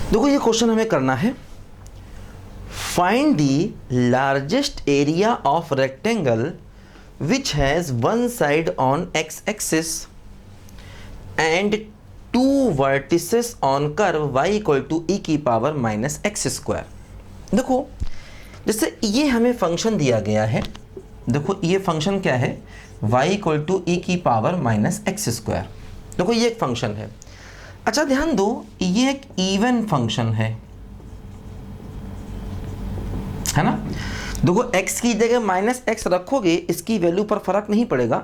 देखो ये क्वेश्चन हमें करना है, find the largest area of rectangle which has one side on x axis and two vertices on curve y equal to e की power minus x square. देखो जैसे ये हमें फंक्शन दिया गया है, देखो ये फंक्शन क्या है, y इक्वल टू ई की पावर माइनस एक्स स्क्वायर। देखो ये एक फंक्शन है। अच्छा ध्यान दो, ये एक इवन फंक्शन है ना। देखो x की जगह माइनस एक्स रखोगे, इसकी वैल्यू पर फर्क नहीं पड़ेगा।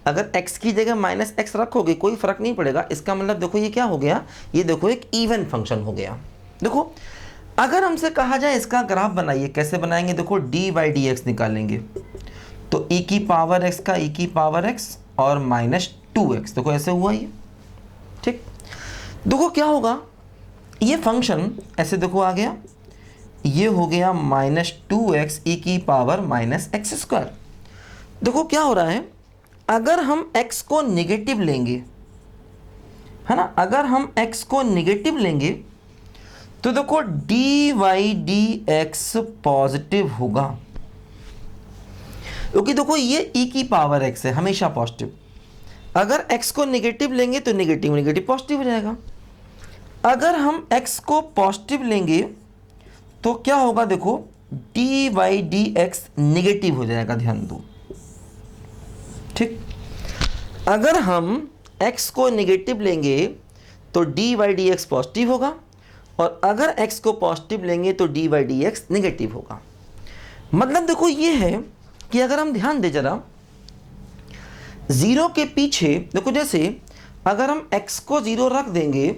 अगर x की जगह माइनस एक्स रखोगे कोई फर्क नहीं पड़ेगा। इसका मतलब देखो ये क्या हो गया, ये देखो एक इवन फंक्शन हो गया। देखो अगर हमसे कहा जाए इसका ग्राफ बनाइए, कैसे बनाएंगे, देखो डी बाई डी एक्स निकालेंगे तो e की पावर x का e की पावर x और माइनस 2x, देखो ऐसे हुआ ये, ठीक। देखो क्या होगा, ये फंक्शन ऐसे देखो आ गया, ये हो गया माइनस 2x ई की पावर माइनस एक्स स्क्वायर। देखो क्या हो रहा है, अगर हम x को निगेटिव लेंगे, है ना, अगर हम x को निगेटिव लेंगे तो देखो d y d x positive होगा, क्योंकि देखो ये e की पावर x है, हमेशा पॉजिटिव। अगर x को निगेटिव लेंगे तो निगेटिव निगेटिव पॉजिटिव हो जाएगा। अगर हम x को पॉजिटिव लेंगे तो क्या होगा, देखो d y d x negative हो जाएगा, ध्यान दो, ठीक। अगर हम x को निगेटिव लेंगे तो d y d x positive होगा, और अगर x को पॉजिटिव लेंगे तो d y d x negative होगा। मतलब देखो ये है कि अगर हम ध्यान दें जरा, जीरो के पीछे देखो, जैसे अगर हम x को जीरो रख देंगे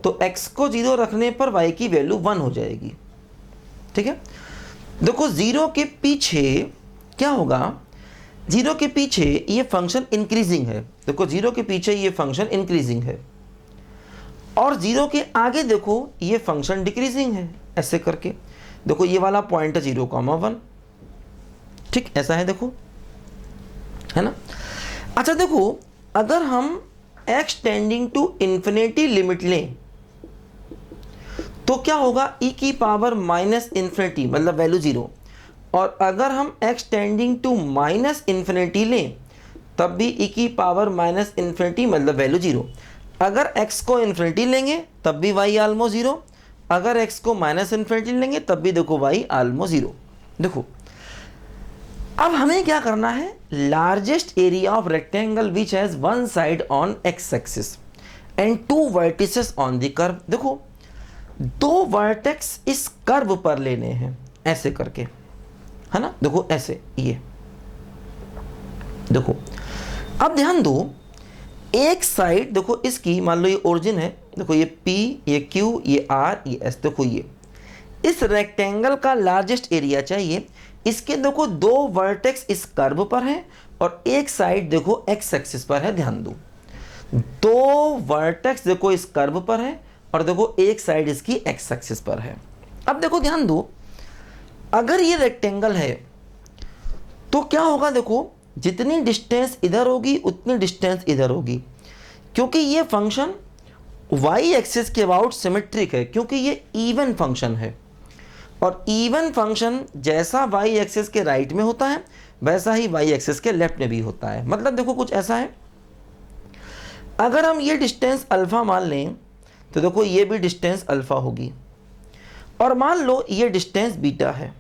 तो x को जीरो रखने पर y की वैल्यू 1 हो जाएगी, ठीक है। देखो जीरो के पीछे क्या होगा, जीरो के पीछे ये फंक्शन इंक्रीजिंग है, देखो जीरो के पीछे ये फंक्शन इंक्रीजिंग है, और जीरो के आगे देखो ये फंक्शन डिक्रीजिंग है, ऐसे करके देखो ये वाला पॉइंट है 0,1, ठीक, ऐसा है, देखो है ना। अच्छा देखो अगर हम x tending to infinity limit लें तो क्या होगा, e की पावर माइनस इन्फिनिटी मतलब वैल्यू 0, और अगर हम x tending to minus infinity लें तब भी e की पावर माइनस इन्फिनिटी मतलब वैल्यू 0। अगर x को इन्फिनिटी लेंगे तब भी y ऑलमोस्ट 0, अगर x को माइनस इन्फिनिटी लेंगे तब भी देखो y ऑलमोस्ट 0। देखो अब हमें क्या करना है, largest area of rectangle which has one side on x axis and two vertices on the curve. देखो दो वर्टेक्स इस कर्व पर लेने हैं, ऐसे करके, है ना, देखो ऐसे, ये देखो। अब ध्यान दो, एक साइड देखो इसकी, मान लो ये ओरिजिन है, देखो ये P, ये Q, ये R, ये S, देखो ये इस रेक्टेंगल का लार्जेस्ट एरिया चाहिए। इसके देखो दो वर्टेक्स इस कर्व पर हैं और एक साइड देखो एक्स एक्सिस पर है, ध्यान दो, दो वर्टेक्स देखो इस कर्व पर है और देखो एक साइड इसकी एक्स एक्सिस पर है। अब देखो ध्यान दो, अगर ये रेक्टेंगल है तो क्या होगा, देखो जितनी डिस्टेंस इधर होगी उतनी डिस्टेंस इधर होगी, क्योंकि ये फंक्शन y एक्सिस के अबाउट सिमेट्रिक है, क्योंकि ये इवन फंक्शन है, और इवन फंक्शन जैसा y एक्सिस के राइट में होता है वैसा ही y एक्सिस के लेफ्ट में भी होता है। मतलब देखो कुछ ऐसा है, अगर हम ये डिस्टेंस अल्फा मान लें तो देखो ये भी डिस्टेंस अल्फा होगी, और मान लो ये डिस्टेंस बीटा है,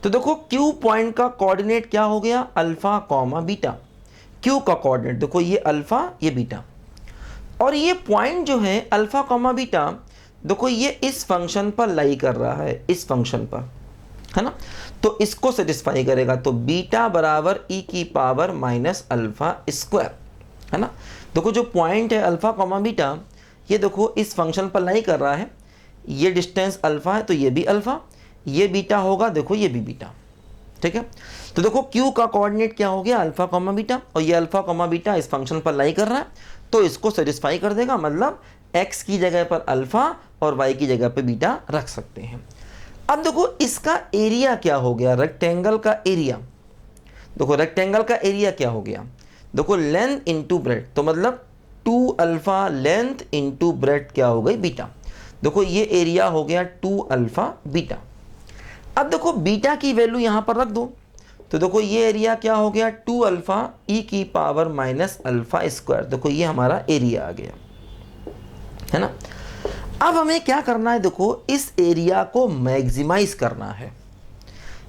तो देखो Q पॉइंट का कोऑर्डिनेट क्या हो गया, अल्फा कॉमा बीटा। Q का कोऑर्डिनेट देखो ये अल्फा ये बीटा, और ये पॉइंट जो है अल्फा कॉमा बीटा, देखो ये इस फंक्शन पर लाई कर रहा है, इस फंक्शन पर, है ना, तो इसको सेटिस्फाई करेगा, तो बीटा बराबर e की पावर माइनस अल्फा स्क्वायर, है ना। देखो जो पॉइंट है अल्फा कॉमा बीटा, ये देखो इस फंक्शन पर लाई कर रहा है, ये डिस्टेंस अल्फा है तो ये भी अल्फा, ये बीटा होगा, देखो ये भी बीटा, ठीक है। तो देखो Q का कोऑर्डिनेट क्या हो गया, अल्फा कॉमा बीटा, और ये अल्फा कॉमा बीटा इस फंक्शन पर लाई कर रहा है तो इसको सेटिस्फाई कर देगा, मतलब x की जगह पर अल्फा और y की जगह पर बीटा रख सकते हैं। अब देखो इसका एरिया क्या हो गया, रेक्टेंगल का एरिया, देखो रेक्टेंगल का एरिया क्या हो गया, देखो लेंथ इंटू ब्रेड, तो मतलब 2 अल्फा लेंथ इंटू ब्रेड क्या हो गई, बीटा। देखो ये एरिया हो गया 2 अल्फा बीटा। अब देखो बीटा की वैल्यू यहां पर रख दो, तो देखो ये एरिया क्या हो गया 2 अल्फा ई की पावर माइनस अल्फा स्क्वायर। देखो ये हमारा एरिया आ गया, है ना। अब हमें क्या करना है, देखो इस एरिया को मैक्सिमाइज करना है।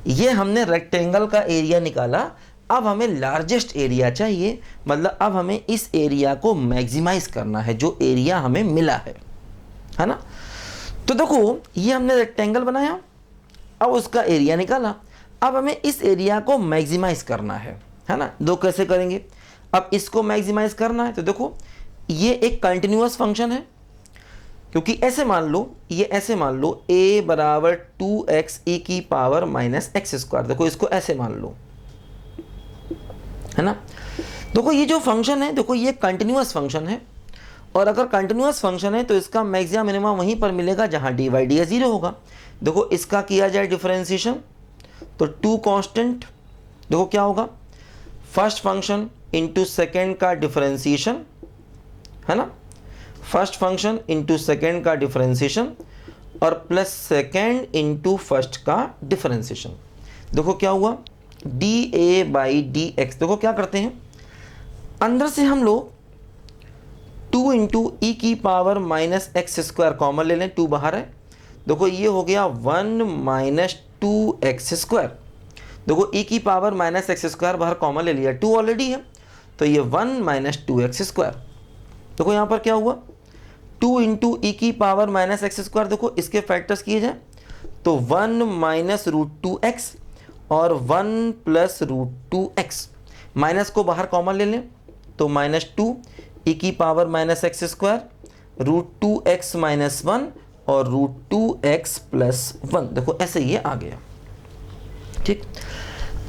ये हमने रेक्टेंगल का एरिया निकाला, अब हमें लार्जेस्ट एरिया चाहिए, मतलब अब हमें इस एरिया को मैक्सिमाइज करना है जो एरिया हमें मिला है ना। तो देखो ये हमने रेक्टेंगल बनाया, अब उसका एरिया निकाला, अब हमें इस एरिया को मैक्सिमाइज करना है ना। दो कैसे करेंगे, अब इसको मैक्सिमाइज करना है तो देखो ये एक कंटिन्यूअस फंक्शन है, क्योंकि ऐसे मान लो, ये ऐसे मान लो a बराबर 2x e की पावर माइनस एक्स स्क्वायर। देखो इसको ऐसे मान लो, है ना। देखो ये जो फंक्शन है, देखो ये कंटिन्यूअस फंक्शन है, और अगर कंटिन्यूअस फंक्शन है तो इसका मैक्सिमम मिनिमम वहीं पर मिलेगा जहां डी बाई डी जीरो होगा। देखो इसका किया जाए डिफरेंशिएशन, तो 2 कांस्टेंट, देखो क्या होगा, फर्स्ट फंक्शन इंटू सेकेंड का डिफरेंशिएशन, है ना, फर्स्ट फंक्शन इंटू सेकेंड का डिफरेंशिएशन और प्लस सेकेंड इंटू फर्स्ट का डिफरेंशिएशन। देखो क्या हुआ, D A by D x. देखो क्या करते हैं, अंदर से हम लोग 2 इंटू ई की power minus x square common ले लें, 2 बाहर है। देखो ये हो गया 1 माइनस 2x स्क्वायर। देखो ई की पावर माइनस एक्स स्क्वायर बाहर कॉमन ले लिया, 2 ऑलरेडी है, तो ये 1 माइनस 2x स्क्वायर। देखो यहाँ पर क्या हुआ, 2 इंटू ई की पावर माइनस एक्स स्क्वायर। देखो इसके फैक्टर्स किए जाए तो 1 माइनस रूट 2x और 1 प्लस रूट 2x, माइनस को बाहर कॉमन ले लें तो माइनस 2 ई की power minus x square root 2x minus 1 और रूट 2x प्लस 1। देखो ऐसे ये आ गया, ठीक।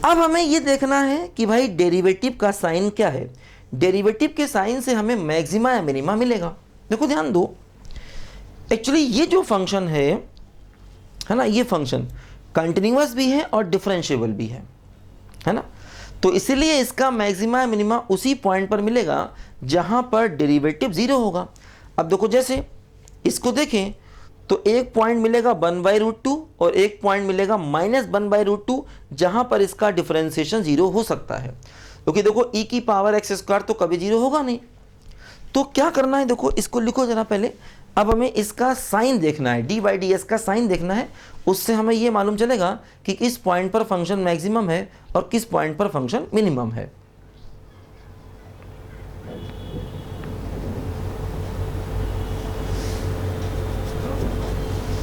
अब हमें ये देखना है कि भाई डेरिवेटिव का साइन क्या है। डेरिवेटिव के साइन से हमें मैक्सिमा या मिनिमा मिलेगा। देखो ध्यान दो, एक्चुअली ये जो फंक्शन है ना, ये फंक्शन कंटिन्यूअस भी है और डिफरेंशिएबल भी है ना। तो इसीलिए इसका मैक्सिमा या मिनिमा उसी पॉइंट पर मिलेगा जहां पर डेरिवेटिव 0 होगा। अब देखो जैसे इसको देखें तो एक पॉइंट मिलेगा 1/√2 और एक पॉइंट मिलेगा -1/√2 जहां पर इसका डिफरेंशिएशन 0 हो सकता है, क्योंकि देखो e की पावर एक्स स्क्वायर तो कभी 0 होगा नहीं। तो क्या करना है, देखो इसको लिखो जरा पहले। अब हमें इसका साइन देखना है, डी बाई डी एस का साइन देखना है, उससे हमें ये मालूम चलेगा कि किस पॉइंट पर फंक्शन मैक्सिमम है और किस पॉइंट पर फंक्शन मिनिमम है।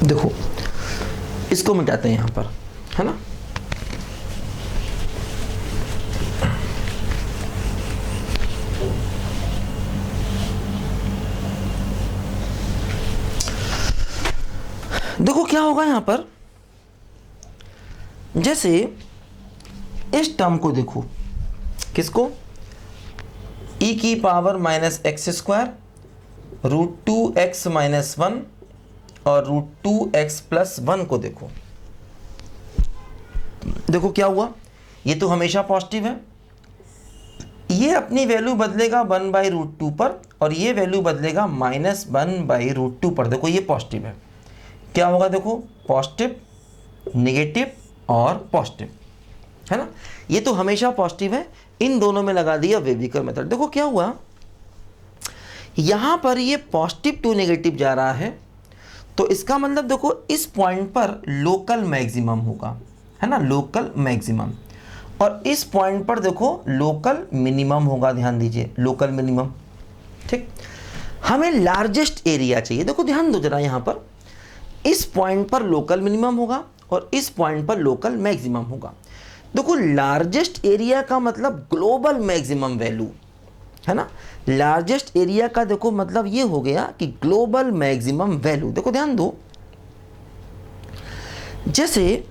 देखो इसको मिटाते हैं यहां पर, है ना। देखो क्या होगा यहां पर, जैसे इस टर्म को देखो, किसको, e की power minus x square root 2x minus 1 और रूट 2x प्लस 1 को देखो। देखो क्या हुआ, ये तो हमेशा पॉजिटिव है, ये अपनी वैल्यू बदलेगा 1/√2 पर और ये वैल्यू बदलेगा -1/√2 पर। देखो ये पॉजिटिव है, क्या होगा, देखो पॉजिटिव, नेगेटिव और पॉजिटिव, है ना। ये तो हमेशा पॉजिटिव है, इन दोनों में लगा दिया वेविकर मेथड। देखो क्या हुआ, यहां पर ये पॉजिटिव टू नेगेटिव जा रहा है, तो इसका मतलब देखो इस पॉइंट पर लोकल मैक्सिमम होगा, है ना, लोकल मैक्सिमम, और इस पॉइंट पर देखो लोकल मिनिमम होगा। ध्यान दीजिए, लोकल मिनिमम, ठीक। हमें लार्जेस्ट एरिया चाहिए। देखो ध्यान दो जरा, यहां पर इस पॉइंट पर लोकल मिनिमम होगा और इस पॉइंट पर लोकल मैक्सिमम होगा। देखो लार्जेस्ट एरिया का मतलब ग्लोबल मैक्सिमम वैल्यू, है ना। लार्जेस्ट एरिया का देखो मतलब ये हो गया कि ग्लोबल मैक्सिमम वैल्यू। देखो ध्यान दो, जैसे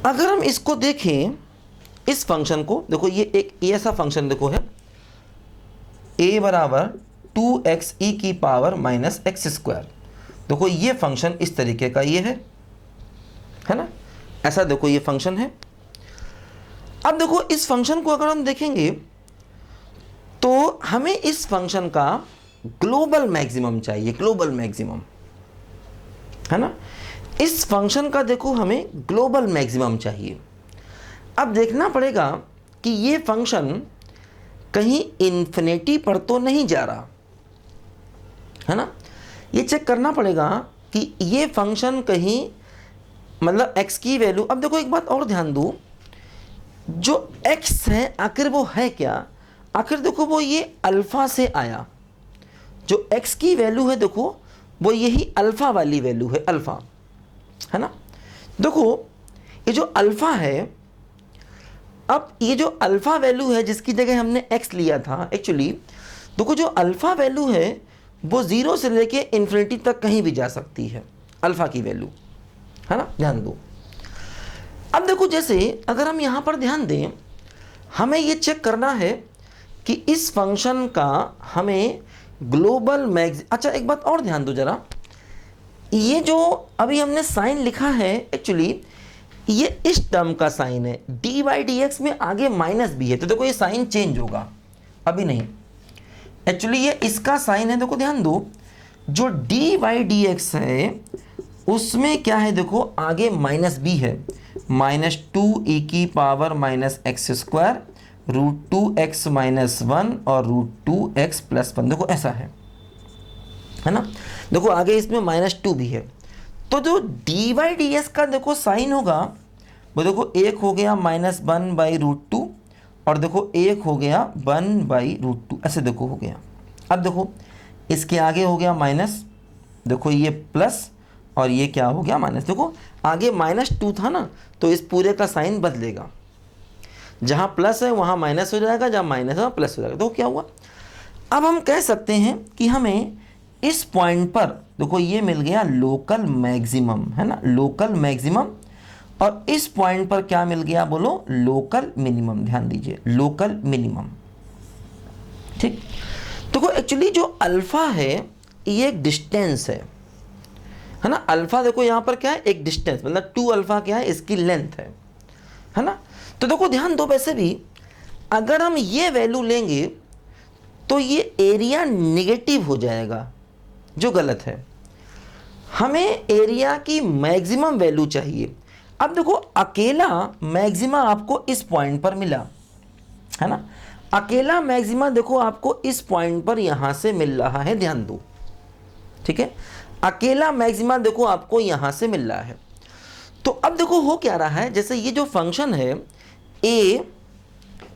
अगर हम इसको देखें, इस फंक्शन को देखो, ये एक ऐसा फंक्शन देखो है, a बराबर 2x e की पावर माइनस एक्स स्क्वायर। देखो ये फंक्शन इस तरीके का ये है ना, ऐसा देखो ये फंक्शन है। अब देखो इस फंक्शन को अगर हम देखेंगे तो हमें इस फंक्शन का ग्लोबल मैक्सिमम चाहिए, ग्लोबल मैक्सिमम, है ना। इस फंक्शन का देखो हमें ग्लोबल मैक्सिमम चाहिए। अब देखना पड़ेगा कि ये फंक्शन कहीं इन्फिनिटी पर तो नहीं जा रहा, है ना। ये चेक करना पड़ेगा कि ये फंक्शन कहीं मतलब x की वैल्यू, अब देखो एक बात और ध्यान दो, जो x है आखिर वो है क्या, आखिर देखो वो ये अल्फा से आया, जो x की वैल्यू है देखो वो यही अल्फा वाली वैल्यू है, अल्फा, है ना। देखो ये जो अल्फा है, अब ये जो अल्फा वैल्यू है जिसकी जगह हमने x लिया था, एक्चुअली देखो जो अल्फा वैल्यू है वो 0 से लेके इन्फिनिटी तक कहीं भी जा सकती है, अल्फा की वैल्यू, है ना, ध्यान दो। अब देखो जैसे अगर हम यहाँ पर ध्यान दें, हमें ये चेक करना है कि इस फंक्शन का हमें ग्लोबल अच्छा एक बात और ध्यान दो जरा, ये जो अभी हमने साइन लिखा है एक्चुअली ये इस टर्म का साइन है, डी बाई डी एक्स में आगे माइनस भी है, तो देखो ये साइन चेंज होगा, अभी नहीं, एक्चुअली ये इसका साइन है। देखो ध्यान दो, जो डी बाई डी एक्स है उसमें क्या है, देखो आगे माइनस भी है, -2 e की पावर -x स्क्वायर √2x - 1 और √2x + 1, देखो ऐसा है ना। देखो आगे इसमें -2 भी है, तो जो डी बाई डी एस का देखो साइन होगा वो देखो एक हो गया -1/√2 और देखो एक हो गया 1/√2, ऐसे देखो हो गया। अब देखो इसके आगे हो गया माइनस, देखो ये प्लस और ये क्या हो गया माइनस, देखो आगे -2 था ना, तो इस पूरे का साइन बदलेगा, जहाँ प्लस है वहाँ माइनस हो जाएगा, जहाँ माइनस है वहाँ प्लस हो जाएगा। तो क्या हुआ, अब हम कह सकते हैं कि हमें इस पॉइंट पर देखो ये मिल गया लोकल मैक्सिमम, है ना, लोकल मैक्सिमम, और इस पॉइंट पर क्या मिल गया बोलो, लोकल मिनिमम। ध्यान दीजिए, लोकल मिनिमम, ठीक। देखो एक्चुअली जो अल्फा है ये एक डिस्टेंस है ना, अल्फा देखो यहाँ पर क्या है, एक डिस्टेंस, मतलब 2 अल्फा क्या है, इसकी लेंथ है ना। तो देखो ध्यान दो, वैसे भी अगर हम ये वैल्यू लेंगे तो ये एरिया नेगेटिव हो जाएगा, जो गलत है। हमें एरिया की मैक्सिमम वैल्यू चाहिए। अब देखो अकेला मैक्सिमा आपको इस पॉइंट पर मिला, है ना, अकेला मैक्सिमा देखो आपको इस पॉइंट पर यहां से मिल रहा है, ध्यान दो, ठीक है, अकेला मैक्सिमा देखो आपको यहां से मिल रहा है। तो अब देखो हो क्या रहा है, जैसे ये जो फंक्शन है a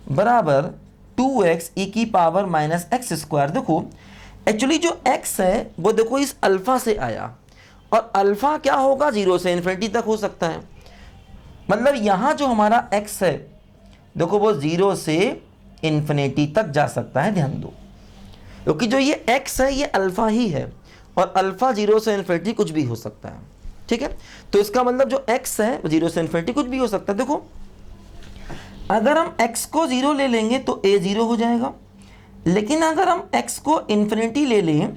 बराबर 2x e की पावर -x स्क्वायर, देखो एक्चुअली जो x है वो देखो इस अल्फा से आया, और अल्फा क्या होगा, 0 से इन्फिनिटी तक हो सकता है, मतलब यहाँ जो हमारा x है देखो वो 0 से इन्फिनिटी तक जा सकता है, ध्यान दो, क्योंकि जो ये x है ये अल्फा ही है, और अल्फा 0 से इन्फिनिटी कुछ भी हो सकता है, ठीक है। तो इसका मतलब जो x है 0 से इन्फिनिटी कुछ भी हो सकता है। देखो अगर हम x को 0 ले लेंगे तो a 0 हो जाएगा, लेकिन अगर हम x को इन्फिनिटी ले लें,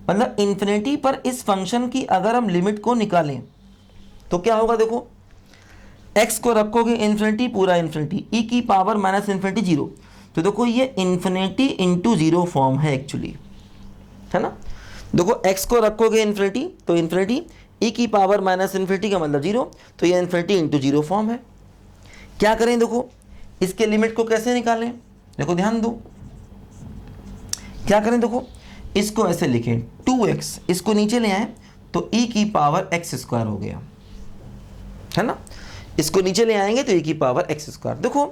मतलब इन्फिनिटी पर इस फंक्शन की अगर हम लिमिट को निकालें तो क्या होगा, देखो x को रखोगे इन्फिनिटी, पूरा इन्फिनिटी, e की पावर -इन्फिनिटी 0, तो देखो ये इन्फिनिटी इंटू 0 फॉर्म है एक्चुअली, है ना। देखो x को रखोगे इन्फिनिटी तो इन्फिनिटी, e की पावर -इन्फिनिटी का मतलब 0, तो ये इन्फिनिटी इंटू 0 फॉर्म है। क्या करें, देखो इसके लिमिट को कैसे निकालें, देखो ध्यान दो क्या करें, देखो इसको ऐसे लिखें 2x, इसको नीचे ले आए तो e की पावर x स्क्वायर हो गया, है ना, इसको नीचे ले आएंगे तो e की पावर x स्क्वायर। देखो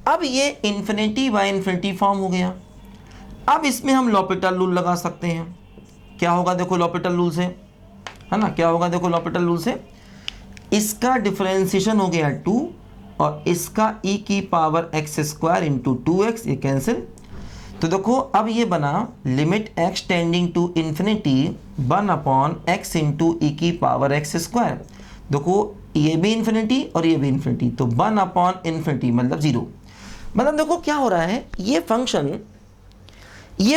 अब ये इन्फिनिटी बाय इन्फिनिटी फॉर्म हो गया। अब इसमें हम लॉपिटल रूल लगा सकते हैं, क्या होगा, देखो लॉपिटल रूल से, है ना, क्या होगा, देखो लॉपिटल रूल से इसका डिफरेंशिएशन हो गया 2 और इसका e की power x square into 2x, ये कैंसिल, तो देखो अब ये बना limit x tending to infinity 1/x into e की पावर x स्क्वायर। देखो ये भी इन्फिनिटी और ये भी इन्फिनिटी, तो 1/∞ मतलब 0, मतलब देखो क्या हो रहा है, ये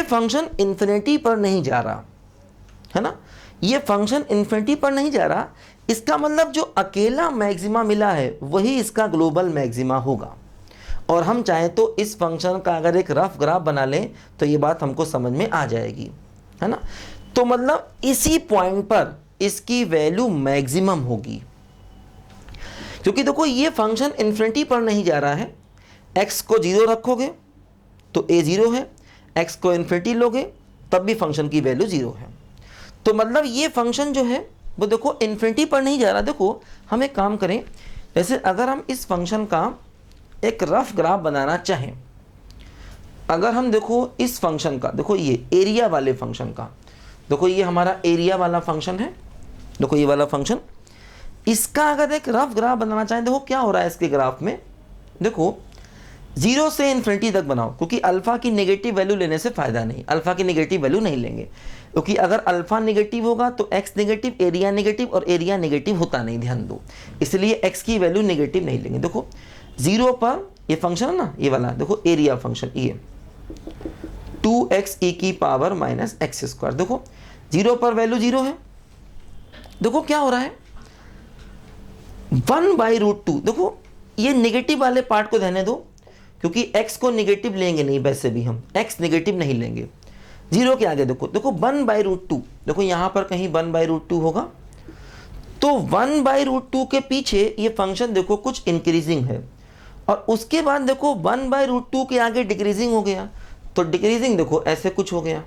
फंक्शन इन्फिनिटी पर नहीं जा रहा, है ना, ये फंक्शन इन्फिनिटी पर नहीं जा रहा, इसका मतलब जो अकेला मैक्सिमा मिला है वही इसका ग्लोबल मैक्सिमा होगा। और हम चाहें तो इस फंक्शन का अगर एक रफ ग्राफ बना लें तो ये बात हमको समझ में आ जाएगी, है ना। तो मतलब इसी पॉइंट पर इसकी वैल्यू मैक्सिमम होगी, क्योंकि देखो ये फंक्शन इन्फिनिटी पर नहीं जा रहा है। x को 0 रखोगे तो a 0 है, x को इन्फिनिटी लोगे तब भी फंक्शन की वैल्यू 0 है। तो मतलब ये फंक्शन जो है वो देखो इन्फिनिटी पर नहीं जा रहा। देखो हम एक काम करें, जैसे अगर हम इस फंक्शन का एक रफ ग्राफ बनाना चाहें, अगर हम देखो इस फंक्शन का, देखो ये एरिया वाले फंक्शन का, देखो ये हमारा एरिया वाला फंक्शन है, देखो ये वाला फंक्शन, इसका अगर एक रफ ग्राफ बनाना चाहें, देखो क्या हो रहा है इसके ग्राफ में। देखो 0 से इन्फिनिटी तक बनाओ, क्योंकि अल्फा की नेगेटिव वैल्यू लेने से फायदा नहीं, अल्फा की नेगेटिव वैल्यू नहीं लेंगे, क्योंकि अगर अल्फा नेगेटिव होगा तो x नेगेटिव, एरिया नेगेटिव, और एरिया नेगेटिव होता नहीं, ध्यान दो, इसलिए x की वैल्यू नेगेटिव नहीं लेंगे। देखो 0 पर ये फंक्शन है ना, ये वाला देखो एरिया फंक्शन, ये 2x e की पावर माइनस एक्स स्क्वायर, देखो 0 पर वैल्यू 0 है। देखो क्या हो रहा है 1/√2, देखो ये नेगेटिव वाले पार्ट को रहने दो, क्योंकि x को नेगेटिव लेंगे नहीं, वैसे भी हम x नेगेटिव नहीं लेंगे। 0 के आगे देखो 1/√2, देखो यहां पर कहीं 1/√2 होगा, तो 1/√2 के पीछे ये फंक्शन देखो कुछ इंक्रीजिंग है, और उसके बाद देखो 1/√2 के आगे डिक्रीजिंग हो गया, तो डिक्रीजिंग देखो ऐसे कुछ हो गया।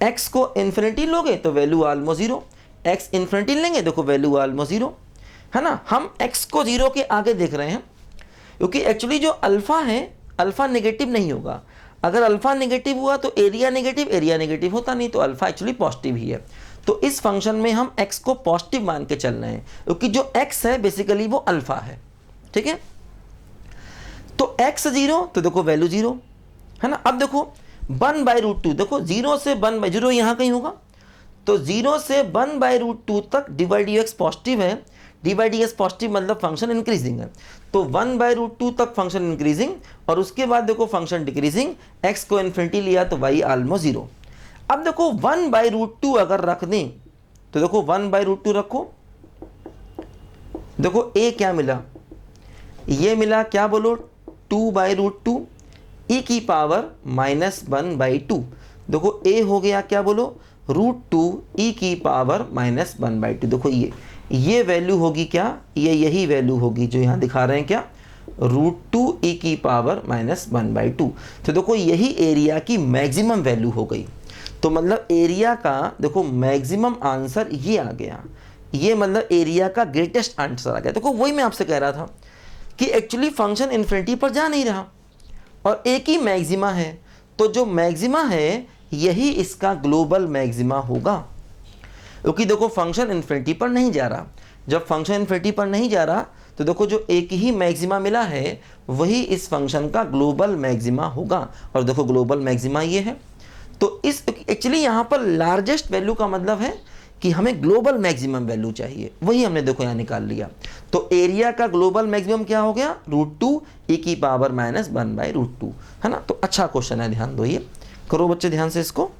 x को इन्फिनिटी लोगे तो वैल्यू ऑलमोस्ट 0, x इन्फिनिटी लेंगे देखो वैल्यू ऑलमोस्ट 0, है ना। हम x को 0 के आगे देख रहे हैं, क्योंकि एक्चुअली जो अल्फा है, अल्फा नेगेटिव नहीं होगा। अगर अल्फा नेगेटिव हुआ तो एरिया नेगेटिव होता नहीं, तो अल्फा एक्चुअली पॉजिटिव ही है। तो इस फंक्शन में हम x को पॉजिटिव मान के चल रहे हैं, क्योंकि जो x है बेसिकली वो अल्फा है, ठीक है। तो x 0 तो देखो वैल्यू 0, है ना। अब देखो 1/√2, देखो 0 से 1/0 यहाँ कहीं होगा, तो 0 से 1/√2 तक dy/dx पॉजिटिव है, dy/dx पॉजिटिव मतलब फंक्शन इंक्रीजिंग है, तो 1/√2 तक फंक्शन इंक्रीजिंग, और उसके बाद देखो फंक्शन डिक्रीजिंग, x को इन्फिनिटी लिया तो y ऑलमोस्ट 0। अब देखो 1/√2 अगर रख दें तो देखो 1/√2 रखो, देखो a क्या मिला, ये मिला क्या बोलो 2/√2 e की पावर -1/2, देखो a हो गया क्या बोलो √2 e की पावर -1/2, देखो ये वैल्यू होगी क्या, ये यही वैल्यू होगी जो यहाँ दिखा रहे हैं क्या, √2 e की पावर -1/2। तो देखो यही एरिया की मैक्सिमम वैल्यू हो गई। तो मतलब एरिया का देखो मैक्सिमम आंसर ये आ गया, ये मतलब एरिया का ग्रेटेस्ट आंसर आ गया। देखो वही मैं आपसे कह रहा था कि एक्चुअली फंक्शन इन्फिनिटी पर जा नहीं रहा और एक ही मैक्सिमा है, तो जो मैक्सिमा है यही इसका ग्लोबल मैक्सिमा होगा, क्योंकि देखो फंक्शन इन्फिनिटी पर नहीं जा रहा। जब फंक्शन इन्फिनिटी पर नहीं जा रहा तो देखो जो एक ही मैक्सिमा मिला है वही इस फंक्शन का ग्लोबल मैक्सिमा होगा, और देखो ग्लोबल मैक्सिमा ये है। तो इस एक्चुअली यहाँ पर लार्जेस्ट वैल्यू का मतलब है कि हमें ग्लोबल मैक्सिमम वैल्यू चाहिए, वही हमने देखो यहाँ निकाल लिया। तो एरिया का ग्लोबल मैक्सिमम क्या हो गया √2 e की पावर -1/√2, है ना। तो अच्छा क्वेश्चन है, ध्यान दो, ये करो बच्चे ध्यान से इसको।